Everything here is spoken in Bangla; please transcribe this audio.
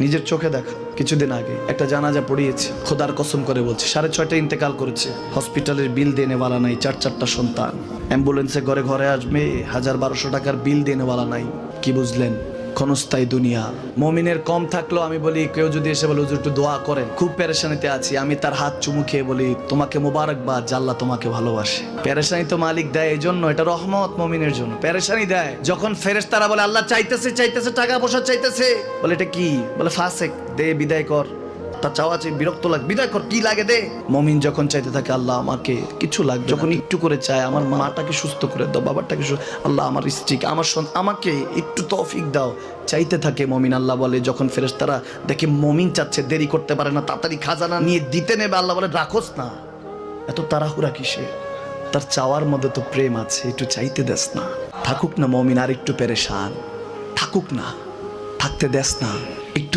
নিজের চোখে দেখা কিছুদিন আগে একটা জানাজা পড়িয়েছে, খোদার কসম করে বলছে 6:30 ইন্তেকাল করেছে। হসপিটালের বিল দেনেওয়ালা নাই, 4 সন্তান, অ্যাম্বুলেন্সে ঘরে ঘরে আসবে, 1000-1200 টাকার বিল দেনেওয়ালা নাই। কি বুঝলেন? ক্ষণস্থায়ী দুনিয়া। মুমিনের কম থাকলেও আমি বলি, কেউ যদি এসে বলে হুজুর একটু দোয়া করেন, খুব পেরেশানিতে আছি, আমি তার হাত চুমু খেয়ে বলি তোমাকে মোবারকবাদ, আল্লাহ তোমাকে ভালোবাসে। পেরেশানি তো মালিক দেয়, এই জন্য এটা রহমত মুমিনের জন্য। পেরেশানি দেয় যখন ফেরেশতারা বলে আল্লাহ চাইতেছে টাকা পয়সা চাইতেছে, বলে এটা কি? বলে ফাসেক, দে বিদায় কর। তার চাওয়া চাই, বিরক্ত লাগে, বিদায় কর, কি লাগে দে। মুমিন যখন চাইতে থাকে আল্লাহ আমাকে কিছু লাগবে, যখন একটু করে চায় আমার মাটাকে সুস্থ করে দাও, বাবাটাকে আল্লাহ আমার স্ত্রীকে, আমার আমাকে একটু তৌফিক দাও, চাইতে থাকে মুমিন। আল্লাহ বলে যখন ফেরেশতারা দেখে মুমিন চাচ্ছে, দেরি করতে পারে না, তাড়াতাড়ি খাজানা নিয়ে দিতে নেবে, আল্লাহ বলে রাখোস না, এত তাড়াহুড়া কিসে? তার চাওয়ার মধ্যে তো প্রেম আছে, একটু চাইতে দেস না। থাকুক না মুমিন আর একটু পেরেশান, থাকুক না, থাকতে দেস না, একটু